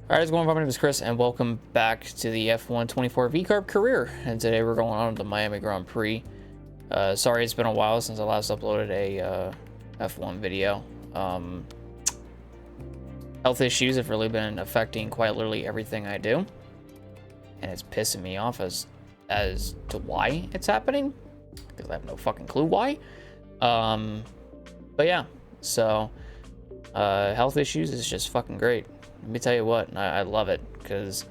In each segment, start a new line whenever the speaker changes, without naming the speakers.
Alright, how's it going? My name is Chris, and welcome back to the F1 24 VCARB career. And today we're going on to the Miami Grand Prix. Sorry, it's been a while since I last uploaded a F1 video. Health issues have really been affecting quite literally everything I do, and it's pissing me off as to why it's happening, because I have no fucking clue why. But yeah, so health issues is just fucking great. Let me tell you what, I love it, because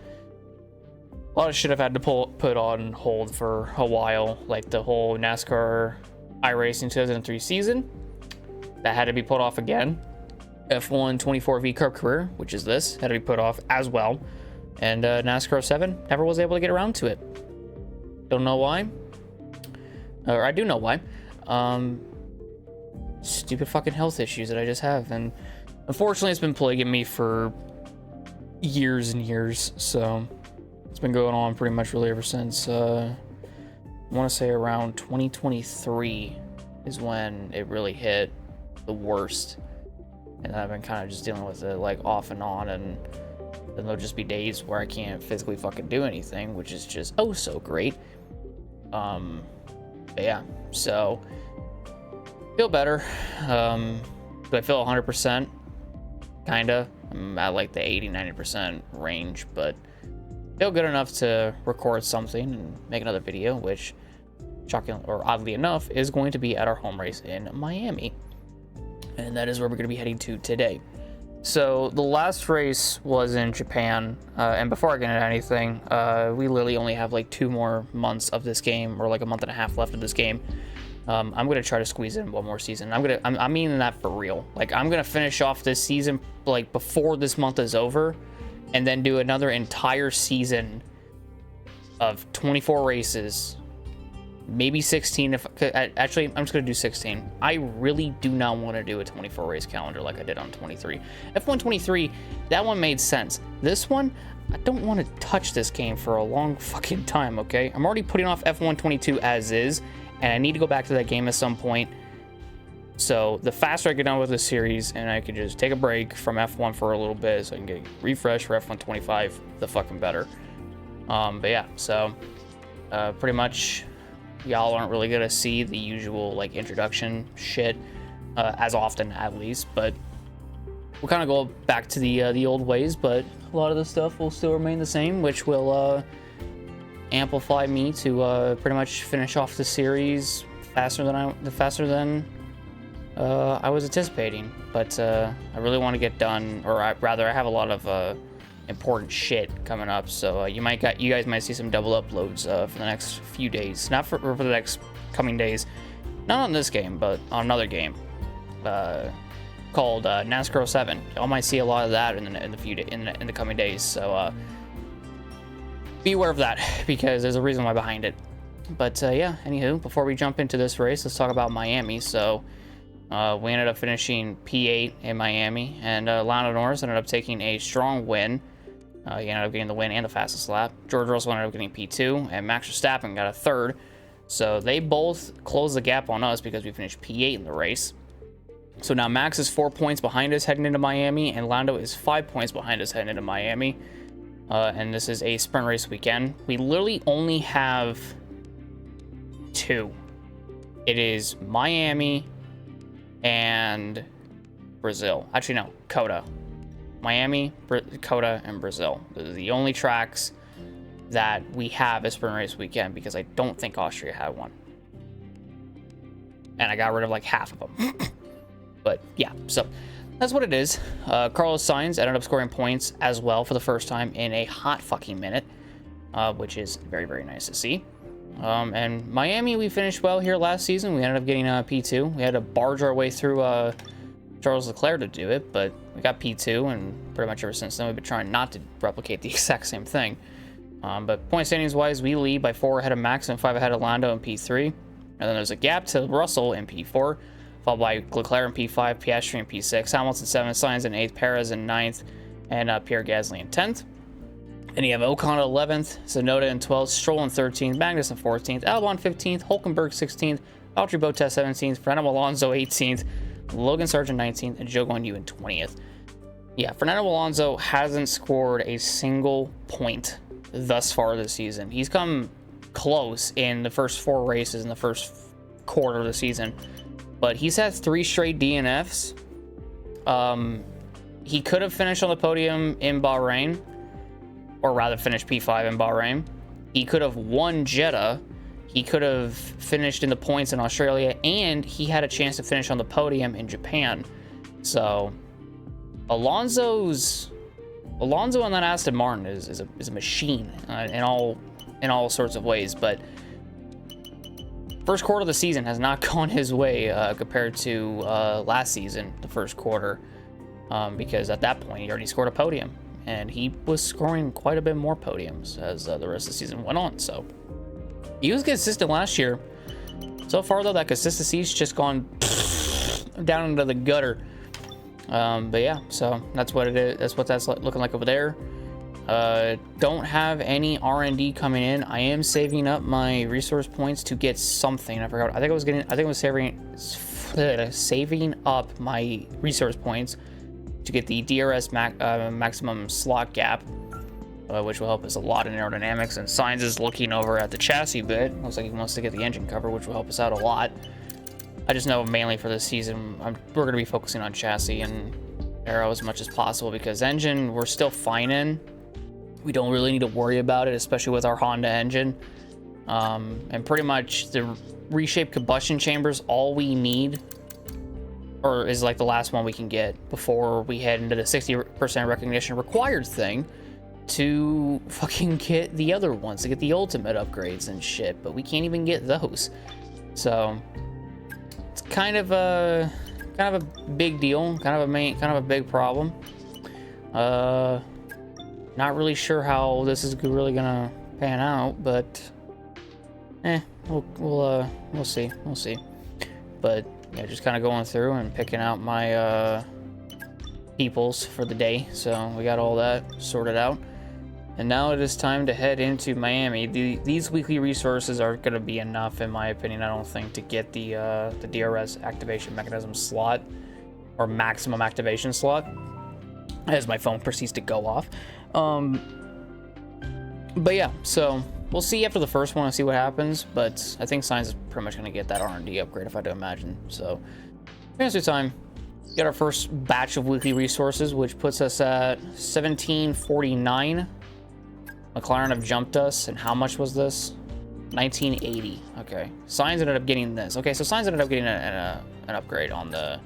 a lot of shit I've had to put on hold for a while, like the whole NASCAR iRacing 2003 season, that had to be put off again. F1 24 VCARB career, which is this, had to be put off as well. And NASCAR 7, never was able to get around to it. Don't know why. Or I do know why. Stupid fucking health issues that I just have. And unfortunately, it's been plaguing me for years and years. So it's been going on pretty much really ever since, I want to say around 2023 is when it really hit the worst. And I've been kind of just dealing with it like off and on, and then there'll just be days where I can't physically fucking do anything, which is just oh so great. But yeah, so feel better. Do I feel 100%? Kinda. I'm at like the 80-90% range, but feel good enough to record something and make another video, which, shocking or oddly enough, is going to be at our home race in Miami. And that is where we're going to be heading to today. So the last race was in Japan, and before I get into anything, we literally only have like 2 more months of this game, or like a month and a half left of this game. I'm going to try to squeeze in one more season. I'm meaning that for real. Like, I'm going to finish off this season like before this month is over, and then do another entire season of 24 races. Maybe 16 if actually I'm just gonna do 16. I really do not want to do a 24 race calendar like I did on 23. F1 23, that one made sense. This one, I don't want to touch this game for a long fucking time, okay? I'm already putting off F1 22 as is, and I need to go back to that game at some point. So the faster I get done with this series and I can just take a break from F1 for a little bit so I can get refreshed for F1 25, the fucking better. But yeah, so pretty much y'all aren't really gonna see the usual like introduction shit as often, at least, but we'll kind of go back to the old ways, but a lot of the stuff will still remain the same, which will amplify me to pretty much finish off the series faster than I was anticipating. But I really want to get done, or I have a lot of important shit coming up, so you guys might see some double uploads for the next few days, not for the next coming days, not on this game, but on another game called NASCAR 7. Y'all might see a lot of that in the coming days, so be aware of that, because there's a reason why behind it. But yeah, anywho, before we jump into this race, let's talk about Miami. So we ended up finishing P8 in Miami, and Lando Norris ended up taking a strong win. He ended up getting the win and the fastest lap. George Russell ended up getting P2, and Max Verstappen got a 3rd. So they both closed the gap on us because we finished P8 in the race. So now Max is 4 points behind us heading into Miami, and Lando is 5 points behind us heading into Miami. And this is a sprint race weekend. We literally only have 2. It is Miami and Brazil. Actually, no, Coda. Miami, Coda, and Brazil. Those are the only tracks that we have a sprint race weekend, because I don't think Austria had one. And I got rid of like half of them. But yeah, so that's what it is. Carlos Sainz ended up scoring points as well for the first time in a hot fucking minute, which is very, very nice to see. And Miami, we finished well here last season. We ended up getting P2. We had to barge our way through Charles Leclerc to do it, but we got P2, and pretty much ever since then we've been trying not to replicate the exact same thing. But point standings wise, we lead by 4 ahead of Max and 5 ahead of Lando in P3. And then there's a gap to Russell in P4, followed by Leclerc in P5, Piastri in P6, Hamilton 7th, Sainz in 8th, Perez in 9th, and Pierre Gasly in 10th. Then you have Ocon 11th, Tsunoda in 12th, Stroll in 13th, Magnussen 14th, Albon 15th, Hulkenberg 16th, Valtteri Bottas 17th, Fernando Alonso 18th, Logan Sargent 19th, and Zhou Guanyu in 20th. Yeah, Fernando Alonso hasn't scored a single point thus far this season. He's come close in the first 4 races in the first quarter of the season, but he's had 3 straight DNFs. He could have finished on the podium in Bahrain, or rather finished P5 in Bahrain. He could have won Jeddah. He could have finished in the points in Australia, and he had a chance to finish on the podium in Japan. So Alonso on that Aston Martin is a machine in all sorts of ways, but first quarter of the season has not gone his way compared to last season, the first quarter, because at that point he already scored a podium, and he was scoring quite a bit more podiums as the rest of the season went on. So he was consistent last year. So far though, that consistency's just gone down into the gutter. But yeah, so that's what it is. That's what that's looking like over there. Don't have any R&D coming in. I am saving up my resource points to get something. I forgot. I think I was saving up my resource points to get the DRS maximum slot gap, which will help us a lot in aerodynamics. And Sainz is looking over at the chassis bit. Looks like he wants to get the engine cover, which will help us out a lot. I just know mainly for this season, we're going to be focusing on chassis and aero as much as possible, because engine we're still fine in. We don't really need to worry about it, especially with our Honda engine. And pretty much the reshaped combustion chambers, all we need, or is like the last one we can get before we head into the 60% recognition required thing to fucking get the other ones, to get the ultimate upgrades and shit, but we can't even get those. So it's kind of a big deal, kind of a big problem. Not really sure how this is really gonna pan out, but we'll see. But yeah, just kind of going through and picking out my peoples for the day. So we got all that sorted out, and now it is time to head into Miami. These weekly resources are going to be enough, in my opinion. I don't think, to get the DRS activation mechanism slot, or maximum activation slot, as my phone proceeds to go off. But yeah, so we'll see after the first one and see what happens, but I think Sainz is pretty much going to get that R&D upgrade, if I do imagine. So transfer time. Get our first batch of weekly resources, which puts us at 1749. McLaren have jumped us, and how much was this? 1980. Okay, Sainz ended up getting this. Okay, so Sainz ended up getting an upgrade on the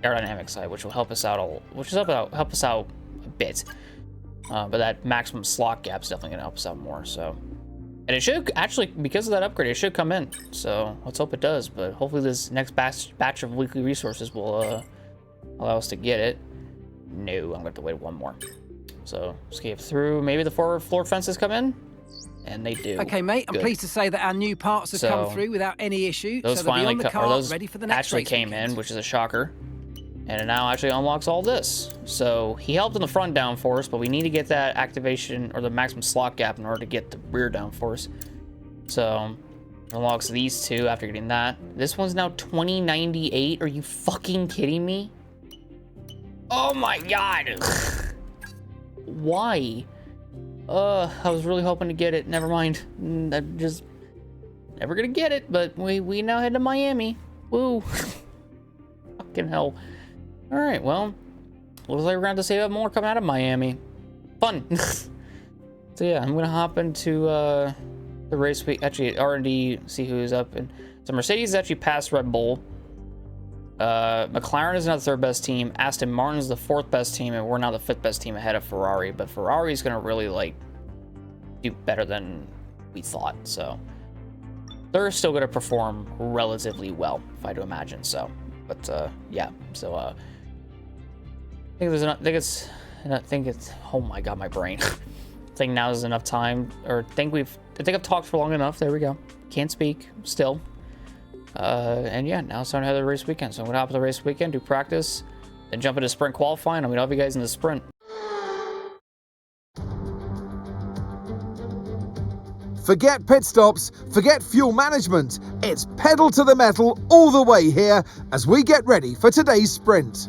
aerodynamic side, which will help us out help us out a bit. But that maximum slot gap is definitely gonna help us out more. So, and it should actually, because of that upgrade, it should come in. So let's hope it does. But hopefully this next batch of weekly resources will allow us to get it. No, I'm gonna have to wait one more. So escape through. Maybe the forward floor fences come in, and they do.
Okay, mate. I'm pleased to say that our new parts have come through without any issue.
Those
so
finally
ready for the next
actually came in, which is a shocker. And it now actually unlocks all this. So he helped in the front downforce, but we need to get that activation, or the maximum slot gap, in order to get the rear downforce. So it unlocks these two after getting that. This one's now 2098. Are you fucking kidding me? Oh my god. Why? I was really hoping to get it. Never mind. I'm just never gonna get it, but we now head to Miami. Woo. Fucking hell. All right, well, looks like we're gonna have to save up more coming out of Miami. Fun. So yeah, I'm gonna hop into the race week. Actually, R&D, see who's up. And so Mercedes actually passed Red Bull. McLaren is now the 3rd best team. Aston Martin's the 4th best team, and we're now the 5th best team ahead of Ferrari. But Ferrari's gonna really do better than we thought. So they're still gonna perform relatively well, if I do imagine so. But yeah, so I think it's oh my god, my brain. I think now is enough time, or I think I've talked for long enough. There we go. Can't speak still. And yeah, now it's time to have the race weekend. So I'm gonna hop to the race weekend, do practice, then jump into sprint qualifying. I'm gonna have you guys in the sprint.
Forget pit stops, forget fuel management. It's pedal to the metal all the way here as we get ready for today's sprint.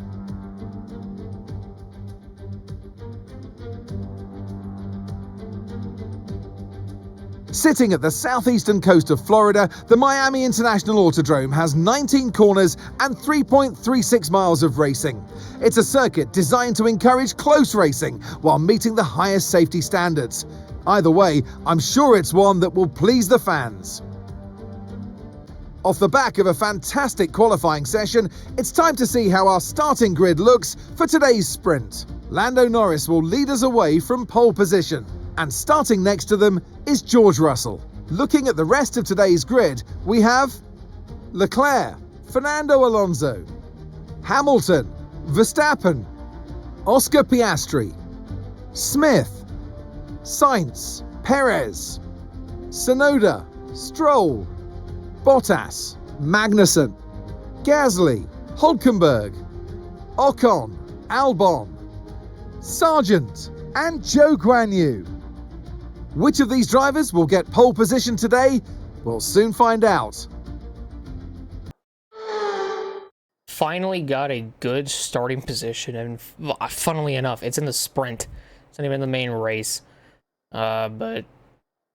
Sitting at the southeastern coast of Florida, the Miami International Autodrome has 19 corners and 3.36 miles of racing. It's a circuit designed to encourage close racing while meeting the highest safety standards. Either way, I'm sure it's one that will please the fans. Off the back of a fantastic qualifying session, it's time to see how our starting grid looks for today's sprint. Lando Norris will lead us away from pole position, and starting next to them is George Russell. Looking at the rest of today's grid, we have Leclerc, Fernando Alonso, Hamilton, Verstappen, Oscar Piastri, Smith, Sainz, Perez, Tsunoda, Stroll, Bottas, Magnussen, Gasly, Hülkenberg, Ocon, Albon, Sargent, and Zhou Guanyu. Which of these drivers will get pole position today? We'll soon find out.
Finally got a good starting position, and funnily enough, it's in the sprint. It's not even the main race. But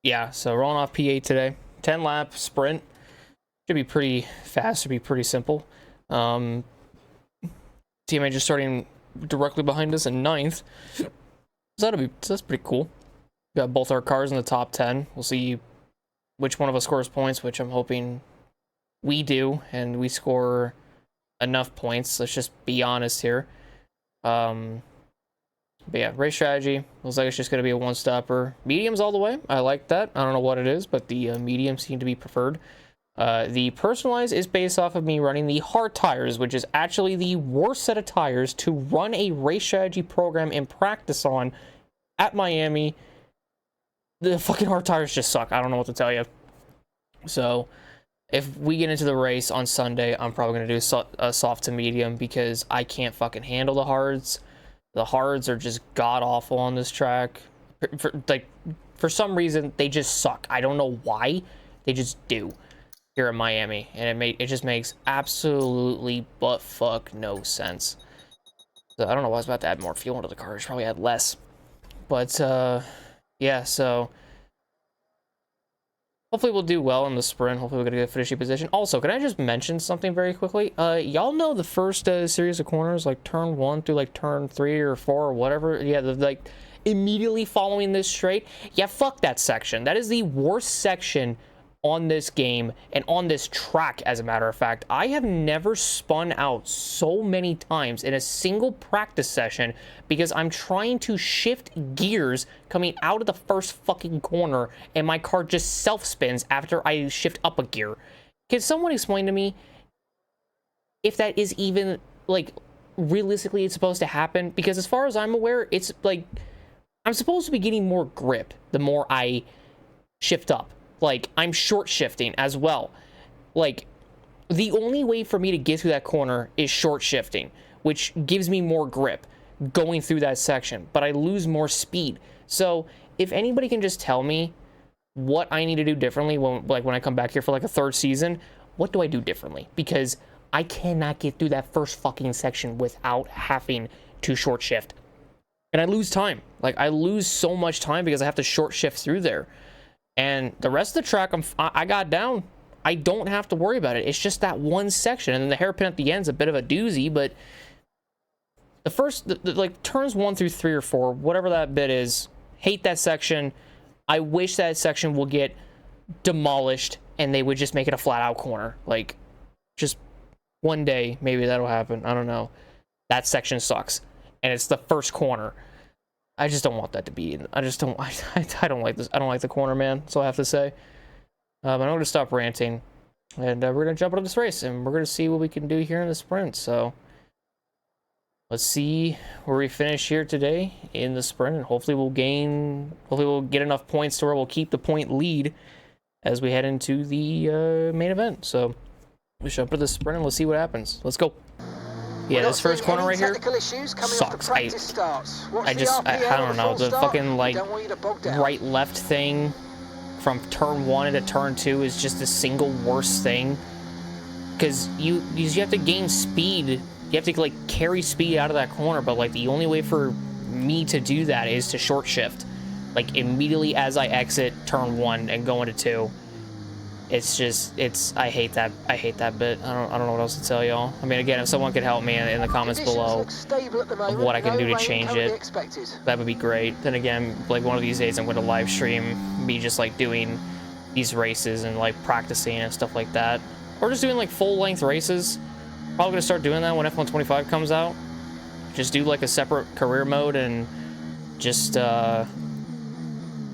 yeah, so rolling off P8 today. 10 lap sprint. Should be pretty fast, should be pretty simple. Teammate just starting directly behind us in 9th. So that's pretty cool. Got both our cars in the top 10. We'll see which one of us scores points, which I'm hoping we do, and we score enough points. Let's just be honest here. But yeah, race strategy. Looks like it's just going to be a one-stopper. Mediums all the way. I like that. I don't know what it is, but the mediums seem to be preferred. The personalized is based off of me running the hard tires, which is actually the worst set of tires to run a race strategy program and practice on at Miami. The fucking hard tires just suck. I don't know what to tell you. So if we get into the race on Sunday, I'm probably going to do a soft to medium because I can't fucking handle the hards. The hards are just god-awful on this track. For some reason, they just suck. I don't know why. They just do here in Miami. And it just makes absolutely butt-fuck no sense. So I don't know why I was about to add more fuel into the car. I should probably add less. But, yeah, so hopefully we'll do well in the sprint. Hopefully we'll get a good finishing position. Also, can I just mention something very quickly? Y'all know the first series of corners, like turn 1 through like turn 3 or 4 or whatever? Yeah, like immediately following this straight. Yeah, fuck that section. That is the worst section on this game and on this track, as a matter of fact. I have never spun out so many times in a single practice session because I'm trying to shift gears coming out of the first fucking corner and my car just self-spins after I shift up a gear. Can someone explain to me if that is even, like, realistically it's supposed to happen? Because as far as I'm aware, it's like I'm supposed to be getting more grip the more I shift up. Like, I'm short shifting as well. Like, the only way for me to get through that corner is short shifting, which gives me more grip going through that section, but I lose more speed. So if anybody can just tell me what I need to do differently when I come back here for like a third season, what do I do differently? Because I cannot get through that first fucking section without having to short shift. And I lose time. Like, I lose so much time because I have to short shift through there. And the rest of the track, I got down. I don't have to worry about it. It's just that one section. And then the hairpin at the end is a bit of a doozy. But the first, like, turns 1 through 3 or 4, whatever that bit is, hate that section. I wish that section will get demolished and they would just make it a flat-out corner. Like, just one day, maybe that'll happen. I don't know. That section sucks. And it's the first corner. I just don't want that to be. I just don't. I don't like this. I don't like the corner, man. That's all I have to say. But I'm going to stop ranting, and we're going to jump into this race, and we're going to see what we can do here in the sprint. So let's see where we finish here today in the sprint, and hopefully we'll get enough points to where we'll keep the point lead as we head into the main event. So let's jump into the sprint and let's see what happens. Let's go. Yeah, this first corner right here sucks. I don't know, the fucking, like, right-left thing from turn 1 into turn 2 is just the single worst thing. Because you have to gain speed. You have to, like, carry speed out of that corner, but, like, the only way for me to do that is to short shift. like immediately as I exit turn 1 and go into 2. It's just, I hate that bit. I don't know what else to tell y'all. I mean, again, if someone could help me in the comments below of what I can do to change it, that would be great. Then again, like one of these days I'm going to live stream me just like doing these races and like practicing and stuff like that. Or just doing like full length races. Probably going to start doing that when F125 comes out. Just do like a separate career mode and just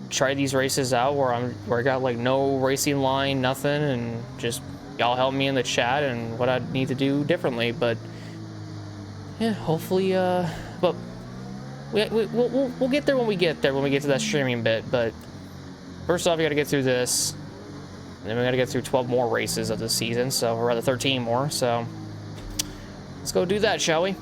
try these races out where I got like no racing line, nothing, and just y'all help me in the chat and what I need to do differently. But yeah, hopefully, but we'll get there when we get there, when we get to that streaming bit. But first off, we got to get through this, and then we got to get through 12 more races of the season, so, or rather 13 more. So let's go do that, shall we?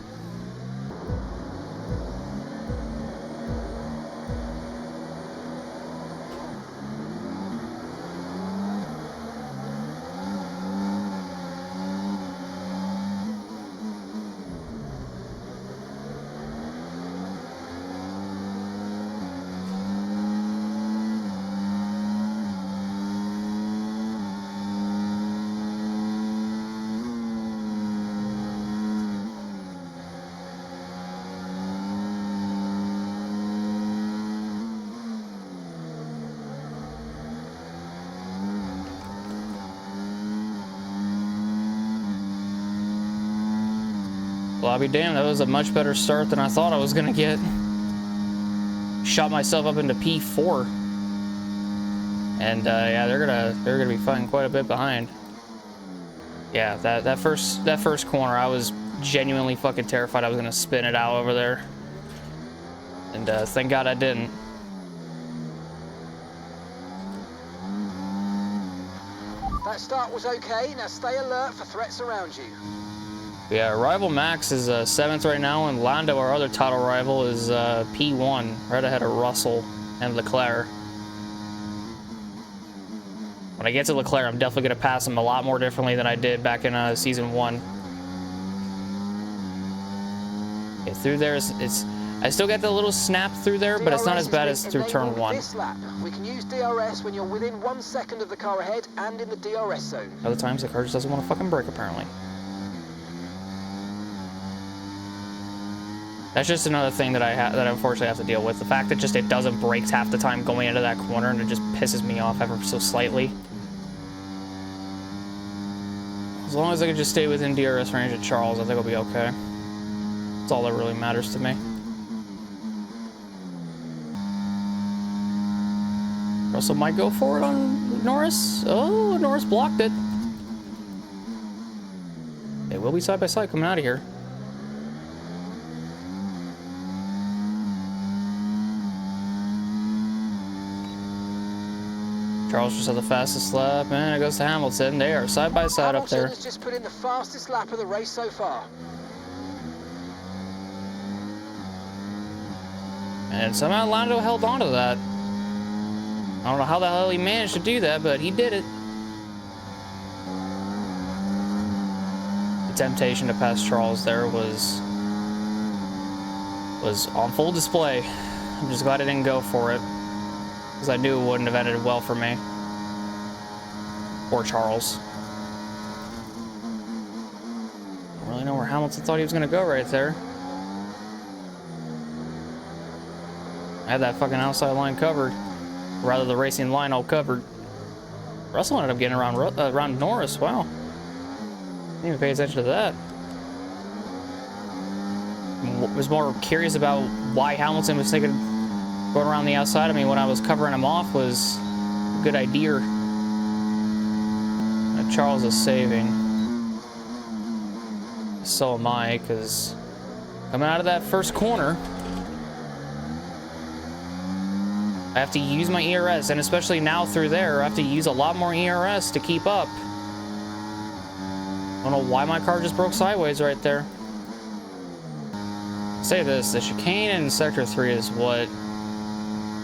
Well, I'll be damned, that was a much better start than I thought I was gonna get. Shot myself up into P4. And yeah, they're gonna be fighting quite a bit behind. Yeah, that first corner, I was genuinely fucking terrified I was gonna spin it out over there. And thank God I didn't.
That start was okay. Now stay alert for threats around you.
Yeah, rival Max is 7th right now, and Lando, our other title rival, is P1, right ahead of Russell and Leclerc. When I get to Leclerc, I'm definitely going to pass him a lot more differently than I did back in Season 1. Yeah, through there, I still get the little snap through there, but it's not as bad as through turn 1.
This lap. We can use DRS when you're within 1 second of the car ahead and in the DRS zone.
Other times, the car just doesn't want to fucking brake, apparently. That's just another thing that I unfortunately have to deal with. The fact that just it doesn't brake half the time going into that corner, and it just pisses me off ever so slightly. As long as I can just stay within DRS range of Charles, I think I'll be okay. That's all that really matters to me. Russell might go for it on Norris. Oh, Norris blocked it. They will be side by side coming out of here. Charles just had the fastest lap, and it goes to Hamilton. They are side by side up there.
Hamilton has just put in the fastest lap of the race so far.
And somehow Lando held on to that. I don't know how the hell he managed to do that, but he did it. The temptation to pass Charles there was on full display. I'm just glad I didn't go for it, because I knew it wouldn't have ended well for me. Or Charles. I don't really know where Hamilton thought he was going to go right there. I had that fucking outside line covered. Rather, the racing line all covered. Russell ended up getting around Norris. Wow. Didn't even pay attention to that. I was more curious about why Hamilton was thinking going around the outside. I mean, when I was covering him off was a good idea. Charles is saving. So am I, because coming out of that first corner, I have to use my ERS, and especially now through there, I have to use a lot more ERS to keep up. I don't know why my car just broke sideways right there. I'll say this, the chicane in Sector 3 is what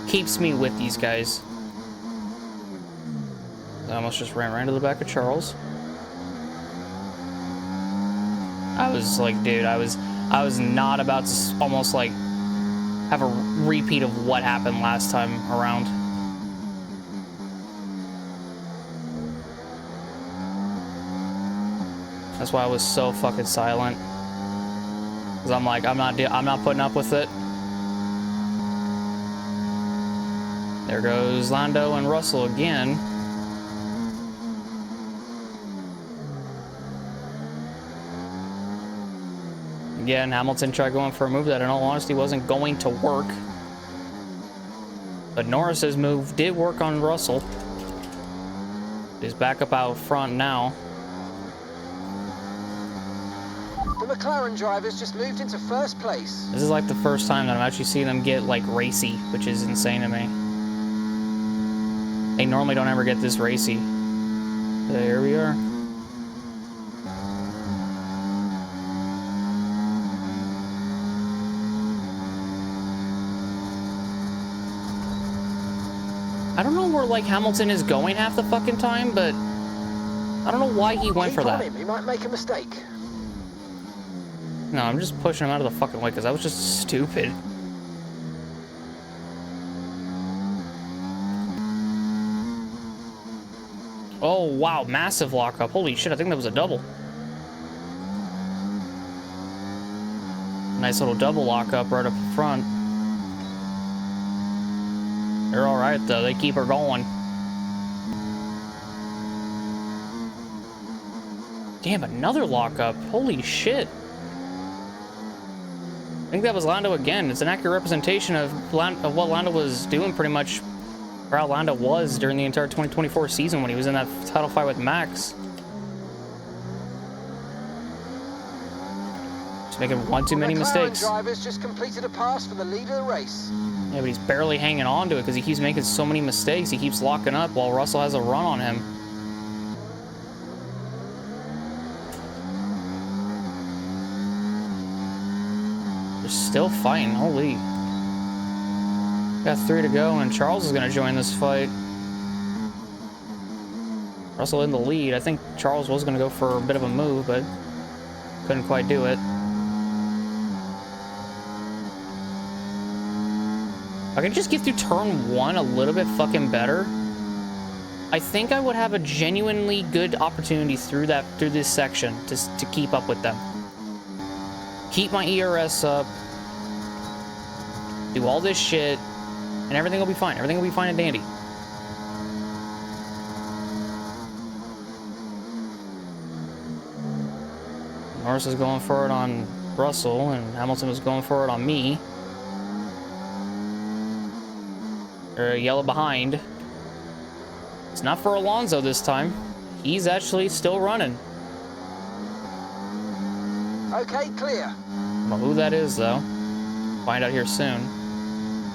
keeps me with these guys. I almost just ran right into the back of Charles. I was like, dude, I was not about to almost like have a repeat of what happened last time around. That's why I was so fucking silent. Cause I'm like, I'm not putting up with it. There goes Lando and Russell again. Again, Hamilton tried going for a move that in all honesty wasn't going to work. But Norris's move did work on Russell. He's back up out front now.
The McLaren drivers just moved into first place.
This is like the first time that I'm actually seeing them get like racy, which is insane to me. They normally don't ever get this racy. But here we are. I don't know where like Hamilton is going half the fucking time, but I don't know why he went for that.
He might make a mistake.
No, I'm just pushing him out of the fucking way because that was just stupid. Oh, wow. Massive lockup. Holy shit, I think that was a double. Nice little double lockup right up front. They're alright, though. They keep her going. Damn, another lockup. Holy shit. I think that was Lando again. It's an accurate representation of what Lando was doing pretty much, or how Lando was during the entire 2024 season when he was in that title fight with Max. Just making one too many mistakes.
Drivers just completed a pass for the lead of the race.
Yeah, but he's barely hanging on to it because he keeps making so many mistakes. He keeps locking up while Russell has a run on him. They're still fighting. Holy. Got 3 to go, and Charles is going to join this fight. Russell in the lead. I think Charles was going to go for a bit of a move, but couldn't quite do it. If I could just get through turn 1 a little bit fucking better, I think I would have a genuinely good opportunity through this section to keep up with them. Keep my ERS up, do all this shit, and everything will be fine. Everything will be fine and dandy. Norris is going for it on Russell, and Hamilton was going for it on me. They're yellow behind. It's not for Alonso this time. He's actually still running.
Okay, clear.
I don't know who that is, though. Find out here soon.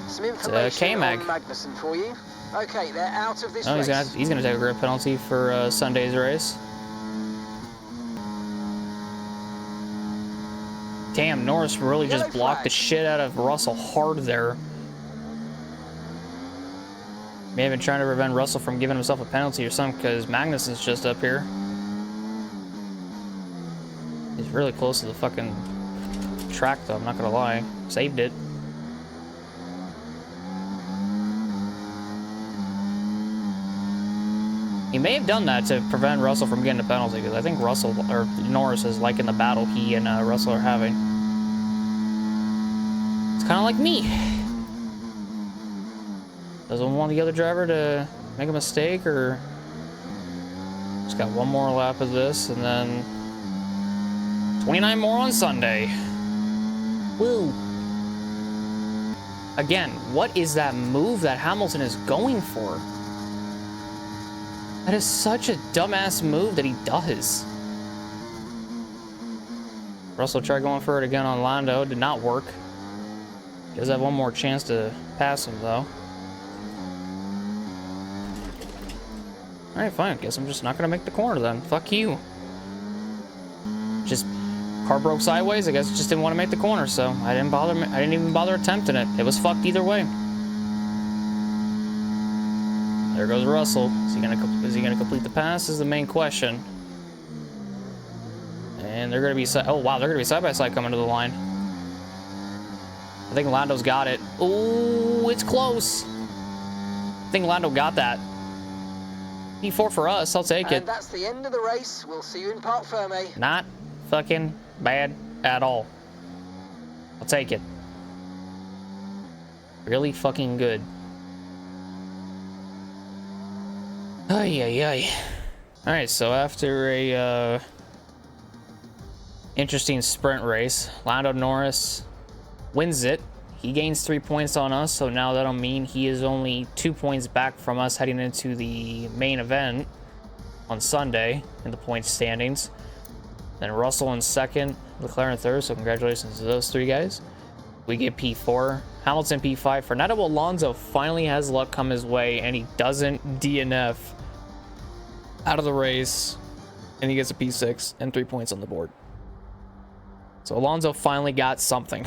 Some information
K-Mag.
on Magnussen for you. Okay, they're out of this
No,
race.
he's gonna take a grid penalty for Sunday's race. Damn, Norris really just blocked the shit out of Russell hard there. May have been trying to prevent Russell from giving himself a penalty or something because Magnussen's just up here. He's really close to the fucking track, though, I'm not gonna lie. Saved it. He may have done that to prevent Russell from getting a penalty, because I think Russell, or Norris, is liking the battle he and Russell are having. It's kind of like me. Doesn't want the other driver to make a mistake, or just got one more lap of this, and then 29 more on Sunday. Woo! Again, what is that move that Hamilton is going for? That is such a dumbass move that he does. Russell tried going for it again on Lando. Did not work. He does have one more chance to pass him, though. Alright, fine. Guess I'm just not gonna make the corner then. Fuck you. Just car broke sideways. I guess just didn't want to make the corner, so I didn't even bother attempting it. It was fucked either way. There goes Russell. Is he gonna complete the pass? Is the main question. And they're gonna be oh wow, they're gonna be side by side coming to the line. I think Lando's got it. Oh, it's close. I think Lando got that. P4 for us. I'll take it.
And that's the end of the race. We'll see you in Parc Ferme.
Not fucking bad at all. I'll take it. Really fucking good. Ay, ay, ay. Alright, so after a interesting sprint race, Lando Norris wins it. He gains 3 points on us, so now that'll mean he is only 2 points back from us heading into the main event on Sunday in the points standings. Then Russell in second, Leclerc in third, so congratulations to those three guys. We get P4, Hamilton P5. Fernando Alonso finally has luck come his way, and he doesn't DNF out of the race, and he gets a P6 and 3 points on the board. So Alonso finally got something.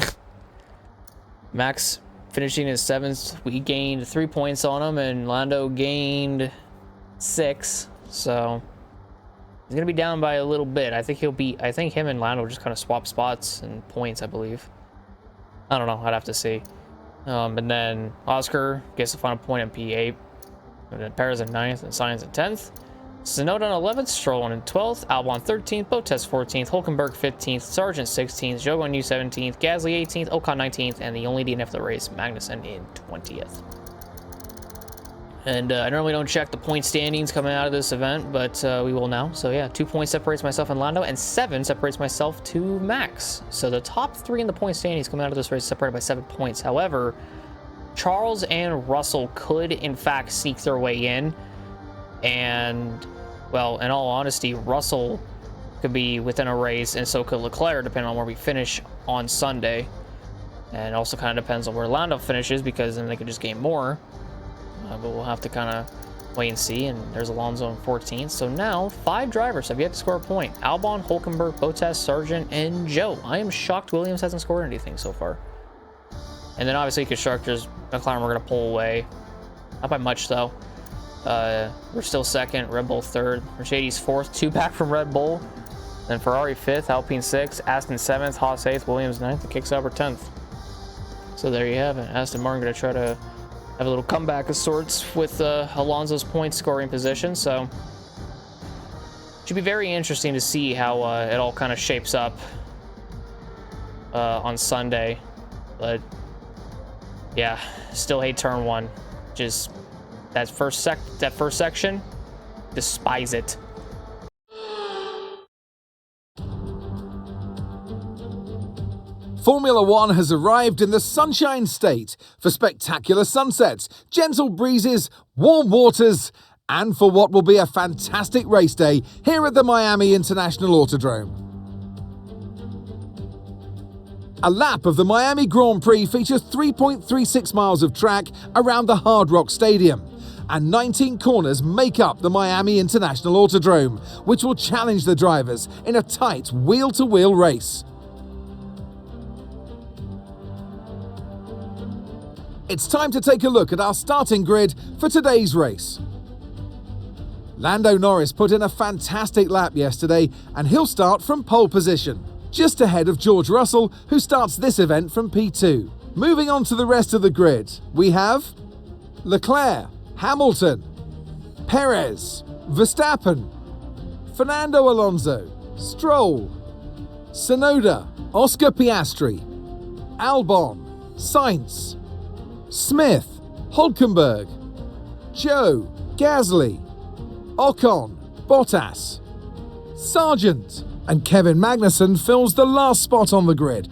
Max finishing in seventh. We gained 3 points on him, and Lando gained 6. So he's gonna be down by a little bit. I think him and Lando just kind of swap spots and points, I believe. I don't know. I'd have to see. And then Oscar gets the final point in P8. And then Perez in 9th and Sainz in 10th. Tsunoda in 11th, Stroll in 12th, Albon 13th, Bottas 14th, Hülkenberg 15th, Sargent 16th, Zhou Guanyu 17th, Gasly 18th, Ocon 19th, and the only DNF of the race, Magnussen in 20th. And I normally don't check the point standings coming out of this event, but we will now. So yeah, 2 points separates myself and Lando, and 7 separates myself to Max. So the top 3 in the point standings coming out of this race separated by 7 points. However, Charles and Russell could in fact sneak their way in, and well, in all honesty, Russell could be within a race, and so could Leclerc, depending on where we finish on Sunday. And it also kind of depends on where Lando finishes, because then they could just gain more. But we'll have to kind of wait and see. And there's Alonso in 14th. So now 5 drivers have yet to score a point: Albon, Hülkenberg, Bottas, Sargent, and Zhou. I am shocked Williams hasn't scored anything so far. And then obviously constructors, McLaren, we're going to pull away. Not by much though. We're still second, Red Bull third, Mercedes fourth, 2 back from Red Bull. Then Ferrari 5th, Alpine 6th, Aston 7th, Haas 8th, Williams 9th, and Kicksauber 10th. So there you have it. Aston Martin going to try to have a little comeback of sorts with Alonso's point scoring position. So should be very interesting to see how it all kind of shapes up on Sunday. But yeah, still hate turn 1. Just that first section, despise it.
Formula One has arrived in the Sunshine State for spectacular sunsets, gentle breezes, warm waters, and for what will be a fantastic race day here at the Miami International Autodrome. A lap of the Miami Grand Prix features 3.36 miles of track around the Hard Rock Stadium, and 19 corners make up the Miami International Autodrome, which will challenge the drivers in a tight wheel-to-wheel race. It's time to take a look at our starting grid for today's race. Lando Norris put in a fantastic lap yesterday, and he'll start from pole position, just ahead of George Russell, who starts this event from P2. Moving on to the rest of the grid, we have Leclerc, Hamilton, Perez, Verstappen, Fernando Alonso, Stroll, Tsunoda, Oscar Piastri, Albon, Sainz, Smith, Hülkenberg, Zhou, Gasly, Ocon, Bottas, Sargent, and Kevin Magnussen fills the last spot on the grid.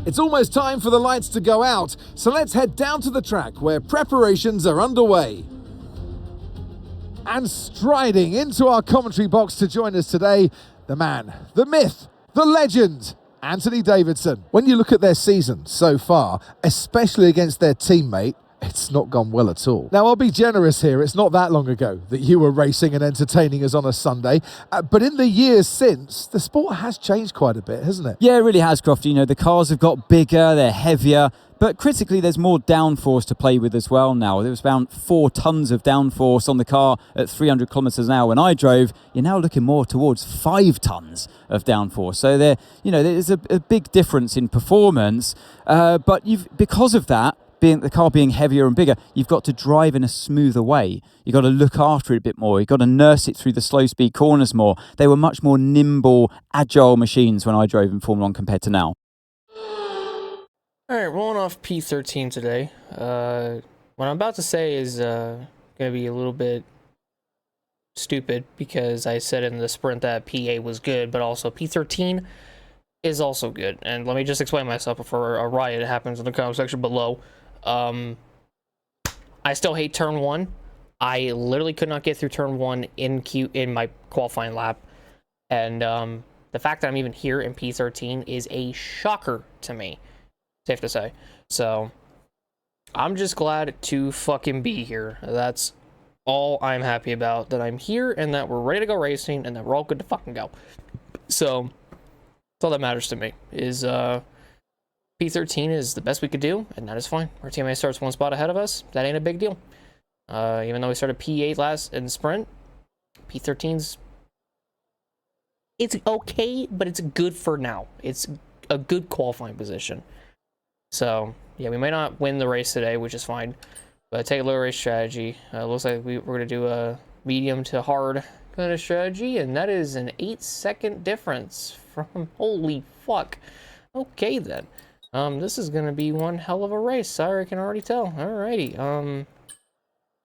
It's almost time for the lights to go out, so let's head down to the track where preparations are underway. And striding into our commentary box to join us today, the man, the myth, the legend, Anthony Davidson. When you look at their season so far, especially against their teammate, it's not gone well at all. Now, I'll be generous here. It's not that long ago that you were racing and entertaining us on a Sunday. But in the years since, the sport has changed quite a bit, hasn't it?
Yeah, it really has, Crofty. You know, the cars have got bigger, they're heavier, but critically, there's more downforce to play with as well now. There was around 4 tons of downforce on the car at 300 kilometers an hour when I drove. You're now looking more towards 5 tons of downforce. So there's a big difference in performance. But because of that, the car being heavier and bigger, you've got to drive in a smoother way. You've got to look after it a bit more. You've got to nurse it through the slow speed corners more. They were much more nimble, agile machines when I drove in Formula 1 compared to now.
Alright, rolling off P13 today. What I'm about to say is going to be a little bit stupid because I said in the sprint that PA was good, but also P13 is also good. And let me just explain myself before a riot happens in the comment section below. I still hate turn 1. I literally could not get through turn 1 in my qualifying lap. And the fact that I'm even here in P13 is a shocker to me. Safe to say. So I'm just glad to fucking be here. That's all I'm happy about, that I'm here and that we're ready to go racing and that we're all good to fucking go. So that's all that matters to me. Is P13 is the best we could do, and that is fine. Our teammate starts 1 spot ahead of us. That ain't a big deal. Even though we started P8 last in the sprint, P13's it's okay, but it's good for now. It's a good qualifying position. So, yeah, we may not win the race today, which is fine. But take a low race strategy. Looks like we're going to do a medium to hard kind of strategy, and that is an 8-second difference from... Holy fuck. Okay, then. This is going to be one hell of a race. Sorry, I can already tell. Alrighty.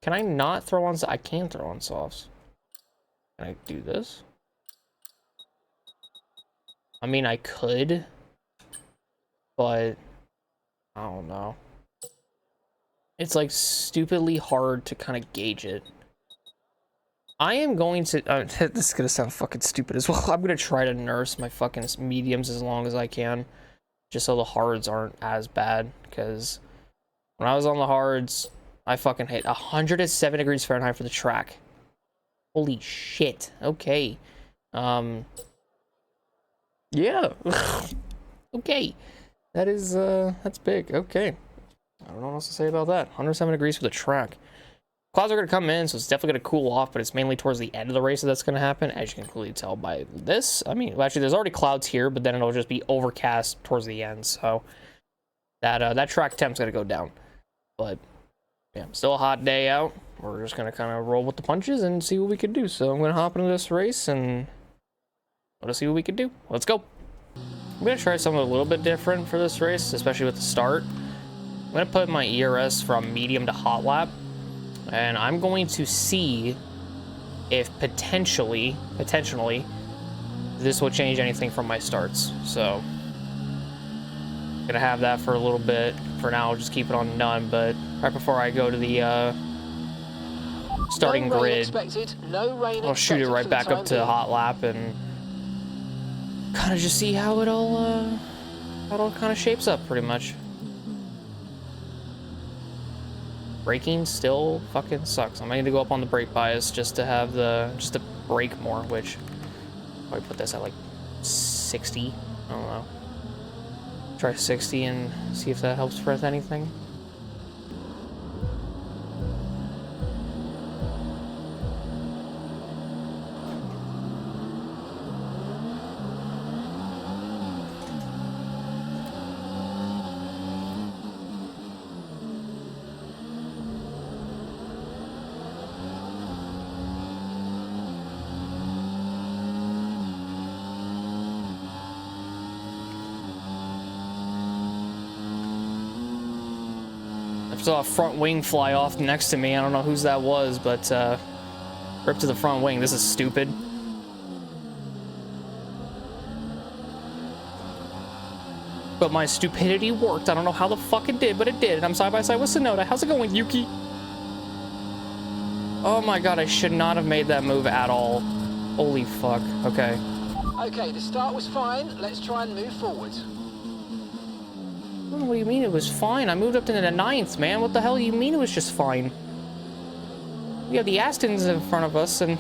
Can I not throw on... I can throw on softs. Can I do this? I mean, I could. But... I don't know. It's like stupidly hard to kind of gauge it. I am going to... this is going to sound fucking stupid as well. I'm going to try to nurse my fucking mediums as long as I can. Just so the hards aren't as bad. Because when I was on the hards, I fucking hit 107 degrees Fahrenheit for the track. Holy shit. Okay. Yeah. Okay. That is, that's big. Okay. I don't know what else to say about that. 107 degrees for the track. Clouds are going to come in, so it's definitely going to cool off, but it's mainly towards the end of the race that that's going to happen, as you can clearly tell by this. I mean, well, actually, there's already clouds here, but then it'll just be overcast towards the end, so that track temp's going to go down. But, yeah, still a hot day out. We're just going to kind of roll with the punches and see what we can do. So I'm going to hop into this race and let's see what we can do. Let's go. I'm going to try something a little bit different for this race, especially with the start. I'm going to put my ERS from medium to hot lap, and I'm going to see if potentially, this will change anything from my starts. So, I'm going to have that for a little bit. For now, I'll just keep it on none, but right before I go to the starting grid, I'll shoot it right back up to hot lap and kind of just see how it all kind of shapes up, pretty much. Braking still fucking sucks. I might need to go up on the brake bias just to have just to brake more, which I'll probably put this at like 60. I don't know. Try 60 and see if that helps with anything. I saw a front wing fly off next to me. I don't know whose that was, but rip to the front wing. This is stupid. But my stupidity worked. I don't know how the fuck it did, but it did. And I'm side by side with Sonoda. How's it going, Yuki? Oh my god, I should not have made that move at all. Holy fuck. Okay.
Okay, the start was fine. Let's try and move forward.
don't know what you mean it was fine. I moved up to the 9th, man. What the hell do you mean it was just fine? We have the Astons in front of us and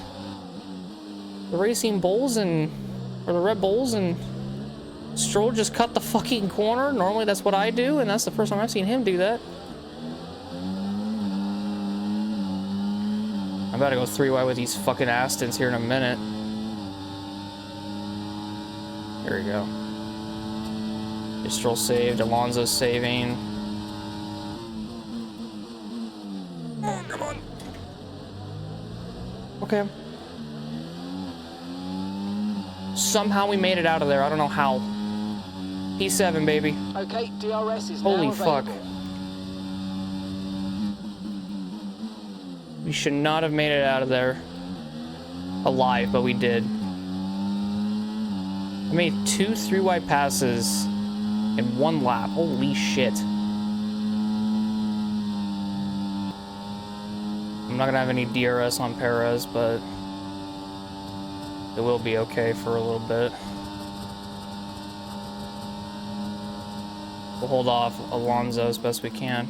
the Racing Bulls or the Red Bulls, and Stroll just cut the fucking corner. Normally that's what I do, and that's the first time I've seen him do that. I'm about to go 3 wide with these fucking Astons here in a minute. Here we go. Stroll saved, Alonso's saving. Oh, come on. Okay. Somehow we made it out of there. I don't know how. P7, baby.
Okay, DRS is
Holy
now
fuck.
available.
We should not have made it out of there alive, but we did. I made 2 3-wide passes in 1 lap. Holy shit. I'm not gonna have any DRS on Perez, but it will be okay for a little bit. We'll hold off Alonso as best we can.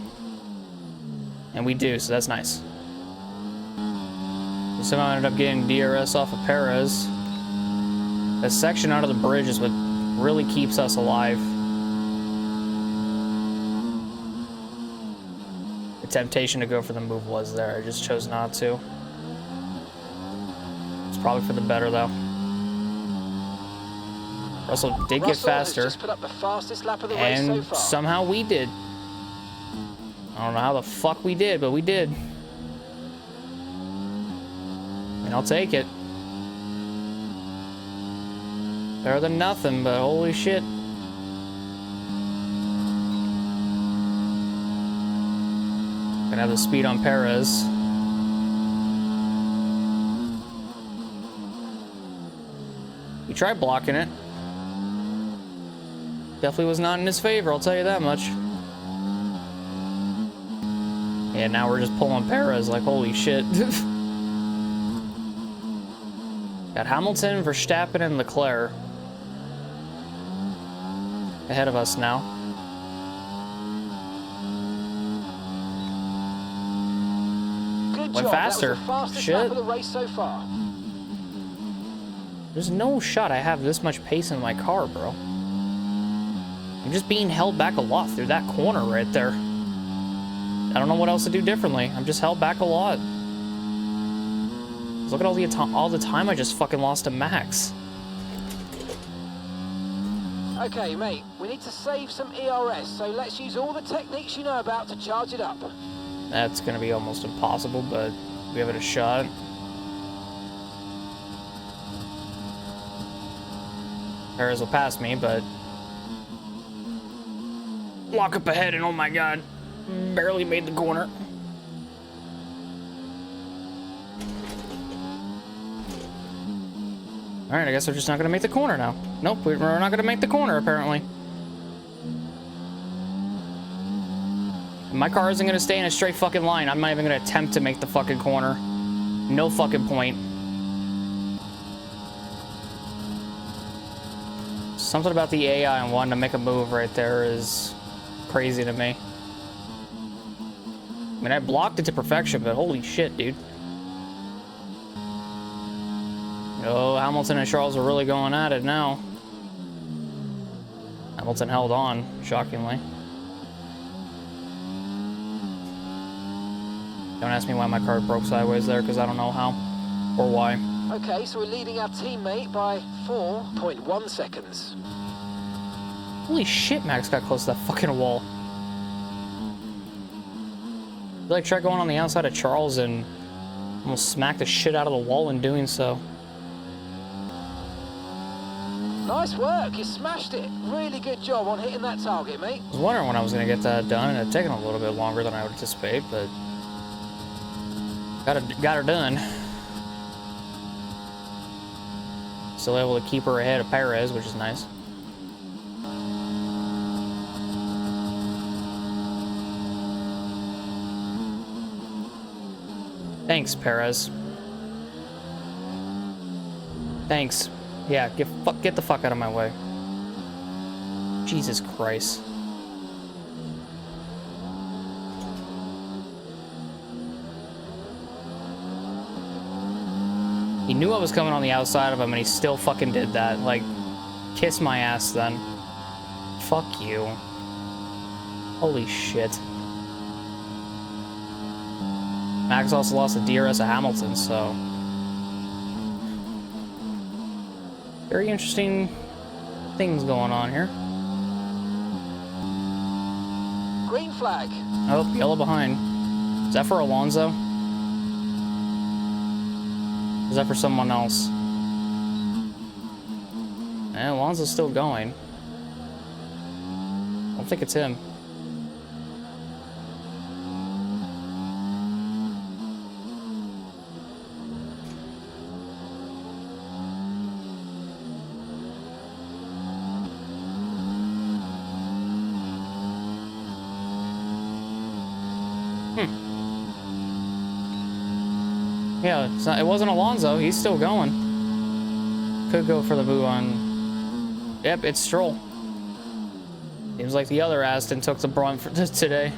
And we do, so that's nice. We somehow ended up getting DRS off of Perez. That section out of the bridge is what really keeps us alive. The temptation to go for the move was there. I just chose not to. It's probably for the better, though. Russell did get faster,
just put up the fastest lap of the race so
and
far.
somehow we did. I don't know how the fuck we did, but we did. And I'll take it. Better than nothing, but holy shit. Gonna have the speed on Perez. He tried blocking it. Definitely was not in his favor, I'll tell you that much. Yeah, now we're just pulling Perez like holy shit. Got Hamilton, Verstappen, and Leclerc ahead of us now.
Good
Went
job.
faster.
That was the fastest
Shit.
lap of the race so far.
There's no shot I have this much pace in my car, bro. I'm just being held back a lot through that corner right there. I don't know what else to do differently. I'm just held back a lot. Look at all the time I just fucking lost to Max.
Okay, mate, we need to save some ERS, so let's use all the techniques you know about to charge it up.
That's gonna be almost impossible, but we give it a shot. Perez will pass me, but lock up ahead, and oh my god, barely made the corner. Alright, I guess we're just not gonna make the corner now. Nope, we're not gonna make the corner, apparently. My car isn't gonna stay in a straight fucking line. I'm not even gonna attempt to make the fucking corner. No fucking point. Something about the AI and wanting to make a move right there is crazy to me. I mean, I blocked it to perfection, but holy shit, dude. Oh, Hamilton and Charles are really going at it now. Hamilton held on, shockingly. Don't ask me why my car broke sideways there, because I don't know how or why.
Okay, so we're leading our teammate by 4.1 seconds.
Holy shit, Max got close to that fucking wall. He like tried going on the outside of Charles and almost smacked the shit out of the wall in doing so.
Nice work, you smashed it. Really good job on hitting that target, mate.
I was wondering when I was going to get that done, and it had taken a little bit longer than I would anticipate, but got her done. Still able to keep her ahead of Perez, which is nice. Thanks, Perez. Thanks. Yeah, get the fuck out of my way. Jesus Christ. He knew I was coming on the outside of him, and he still fucking did that. Like, kiss my ass then. Fuck you. Holy shit. Max also lost the DRS of Hamilton, so... very interesting things going on here.
Green flag.
Oh, yellow behind. Is that for Alonso? Is that for someone else? And Alonso's still going. I don't think it's him. Yeah, it wasn't Alonso. He's still going. Could go for the boo on... Yep, it's Stroll. Seems like the other Aston took the brunt for today.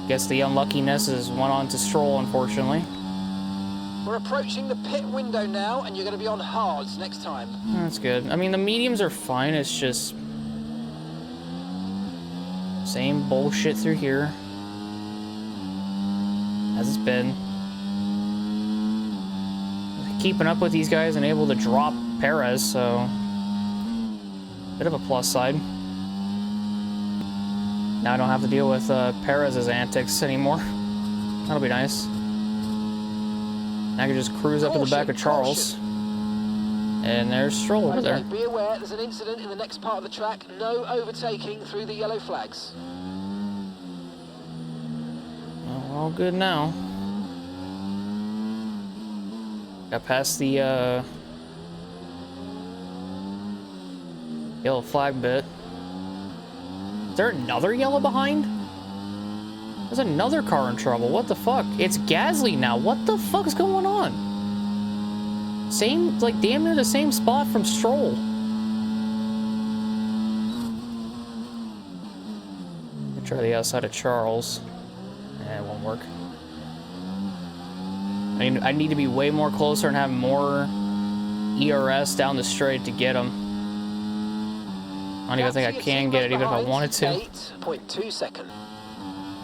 Guess the unluckiness went on to Stroll, unfortunately.
We're approaching the pit window now, and you're going to be on hards next time.
That's good. I mean, the mediums are fine. It's just... same bullshit through here. As it's been. Keeping up with these guys and able to drop Perez, so bit of a plus side. Now I don't have to deal with Perez's antics anymore. That'll be nice. I can just cruise up to the back of Charles. And there's Stroll over there.
Be aware, there's an incident in the next part of the track. No overtaking through the yellow flags.
We're all good now. Got past the yellow flag bit. Is there another yellow behind? There's another car in trouble. What the fuck? It's Gasly now. What the fuck is going on? Same, like damn near the same spot from Stroll. I'll try the outside of Charles. It won't work. I need to be way more closer and have more ERS down the straight to get him. I don't even think I can get it even if I wanted to.
8.2 seconds.